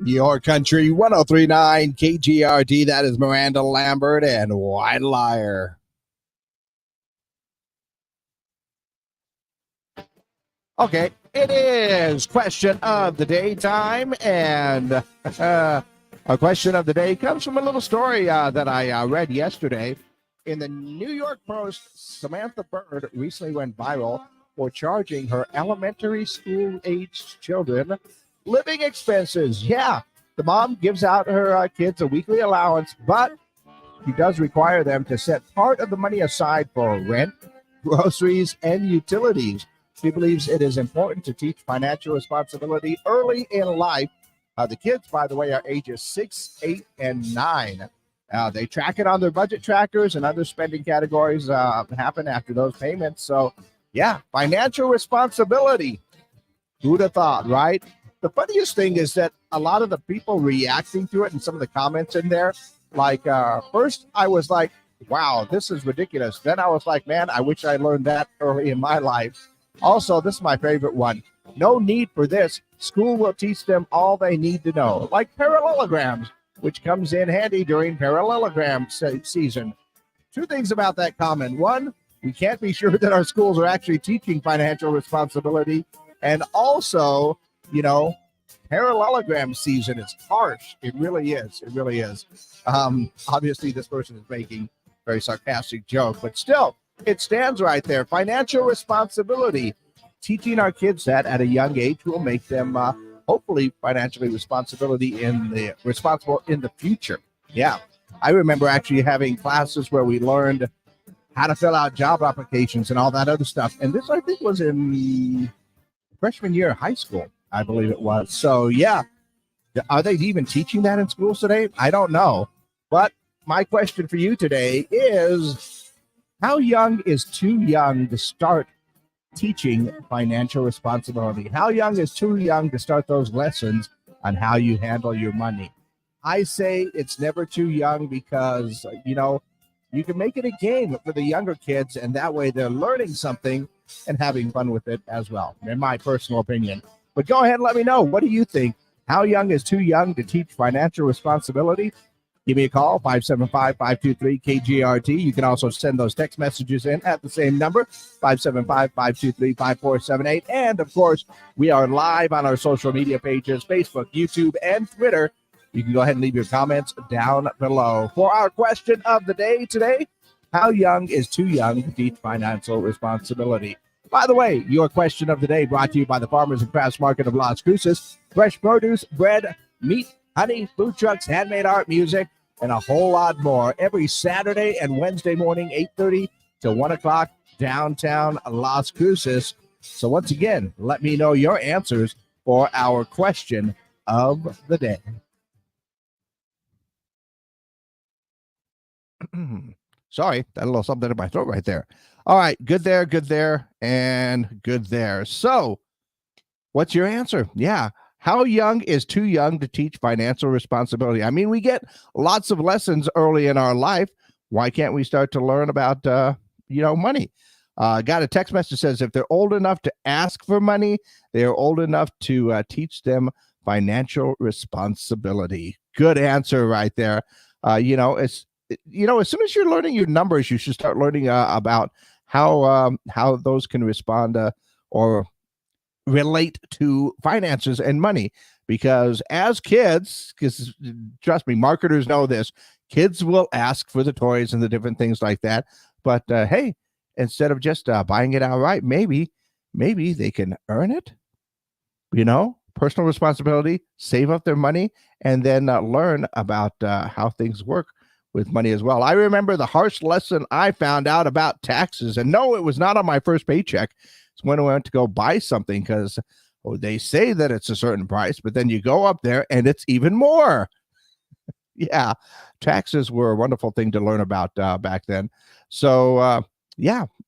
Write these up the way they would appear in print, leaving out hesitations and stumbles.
Your Country 1039 KGRT. That is Miranda Lambert and White Liar. Okay, it is question of the day time, and our question of the day comes from a little story that I read yesterday in the New York Post. Samantha Bird recently went viral for charging her elementary school-aged children living expenses. Yeah, the mom gives out her kids a weekly allowance, but she does require them to set part of the money aside for rent, groceries, and utilities. She believes it is important to teach financial responsibility early in life. The kids, by the way, are ages 6, 8, and 9. They track it on their budget trackers, and other spending categories happen after those payments. So, yeah, financial responsibility. Who'd have thought, right? The funniest thing is that a lot of the people reacting to it and some of the comments in there, like first I was like, wow, this is ridiculous. Then I was like, man, I wish I learned that early in my life. Also, this is my favorite one. No need for this. School will teach them all they need to know, like parallelograms, which comes in handy during parallelogram season. Two things about that comment. One, we can't be sure that our schools are actually teaching financial responsibility. And also, parallelogram season is harsh. It really is. It really is. Obviously, this person is making a very sarcastic joke, but still, it stands right there. Financial responsibility. Teaching our kids that at a young age will make them hopefully financially responsible in the future. Yeah. I remember actually having classes where we learned how to fill out job applications and all that other stuff. And this, I think, was in freshman year of high school, I believe it was. So, yeah. Are they even teaching that in schools today? I don't know. But my question for you today is, how young is too young to start teaching financial responsibility? How young is too young to start those lessons on how you handle your money? I say it's never too young because, you can make it a game for the younger kids, and that way they're learning something and having fun with it as well, in my personal opinion. But go ahead and let me know. What do you think? How young is too young to teach financial responsibility? Give me a call, 575-523-KGRT. You can also send those text messages in at the same number, 575-523-5478. And, of course, we are live on our social media pages, Facebook, YouTube, and Twitter. You can go ahead and leave your comments down below. For our question of the day today, how young is too young to teach financial responsibility? By the way, your question of the day brought to you by the Farmers and Crafts Market of Las Cruces. Fresh produce, bread, meat, honey, food trucks, handmade art, music, and a whole lot more every Saturday and Wednesday morning, 8:30 to 1 o'clock, downtown Las Cruces. So once again, let me know your answers for our question of the day. Sorry, got a little something in my throat right there. All right, good there, and good there. So what's your answer? Yeah. How young is too young to teach financial responsibility? I mean, we get lots of lessons early in our life. Why can't we start to learn about, money? Got a text message that says if they're old enough to ask for money, they're old enough to teach them financial responsibility. Good answer right there. As soon as you're learning your numbers, you should start learning about how those can respond or relate to finances and money. Because as kids, because trust me, marketers know this, kids will ask for the toys and the different things like that. But hey, instead of just buying it outright, maybe they can earn it. Personal responsibility, save up their money, and then learn about how things work with money as well. I remember the harsh lesson I found out about taxes, and no, it was not on my first paycheck. It's when I went to go buy something because they say that it's a certain price, but then you go up there and it's even more. Yeah, taxes were a wonderful thing to learn about back then. So,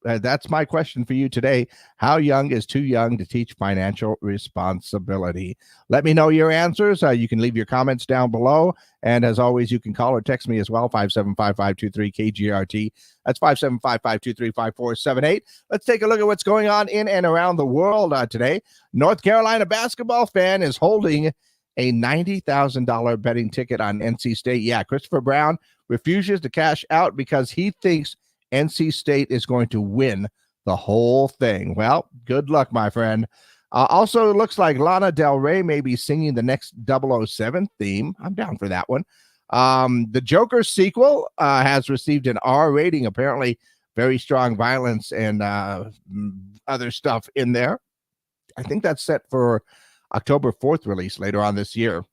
that's my question for you today. How young is too young to teach financial responsibility? Let me know your answers. You can leave your comments down below. And as always, you can call or text me as well, 575-523-KGRT. That's 575-523-5478. Let's take a look at what's going on in and around the world today. North Carolina basketball fan is holding a $90,000 betting ticket on NC State. Yeah, Christopher Brown refuses to cash out because he thinks NC State is going to win the whole thing. Well, good luck, my friend. Also, it looks like Lana Del Rey may be singing the next 007 theme. I'm down for that one. The Joker sequel has received an R rating, apparently very strong violence and other stuff in there. I think that's set for October 4th release later on this year.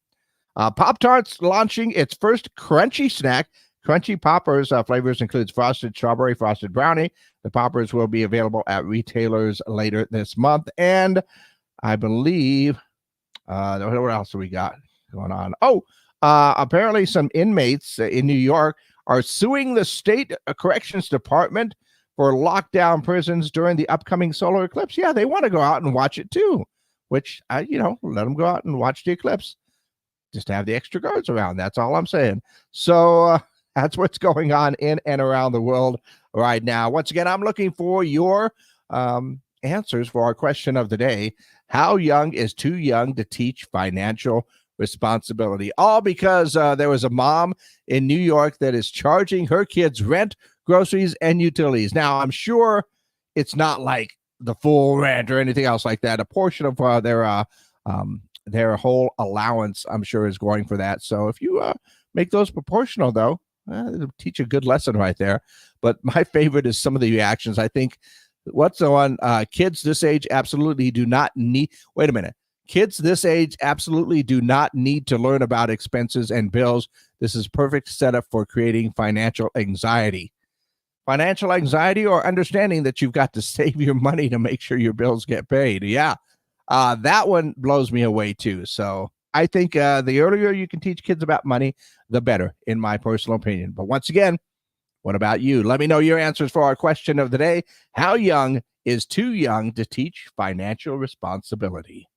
Pop-Tarts launching its first crunchy snack. Crunchy Poppers flavors includes frosted strawberry, frosted brownie. The Poppers will be available at retailers later this month. And I believe, what else do we got going on? Apparently some inmates in New York are suing the state corrections department for lockdown prisons during the upcoming solar eclipse. Yeah, they want to go out and watch it too, which, let them go out and watch the eclipse. Just have the extra guards around. That's all I'm saying. So that's what's going on in and around the world right now. Once again, I'm looking for your answers for our question of the day. How young is too young to teach financial responsibility? All because there was a mom in New York that is charging her kids rent, groceries, and utilities. Now, I'm sure it's not like the full rent or anything else like that. A portion of their whole allowance, I'm sure, is going for that. So if you make those proportional, though, it'll teach a good lesson right there. But my favorite is some of the reactions. I think what's the one? Kids this age absolutely do not need. Wait a minute. Kids this age absolutely do not need to learn about expenses and bills. This is perfect setup for creating financial anxiety. Financial anxiety or understanding that you've got to save your money to make sure your bills get paid. Yeah. That one blows me away too. So I think the earlier you can teach kids about money, the better, in my personal opinion. But once again, what about you? Let me know your answers for our question of the day. How young is too young to teach financial responsibility?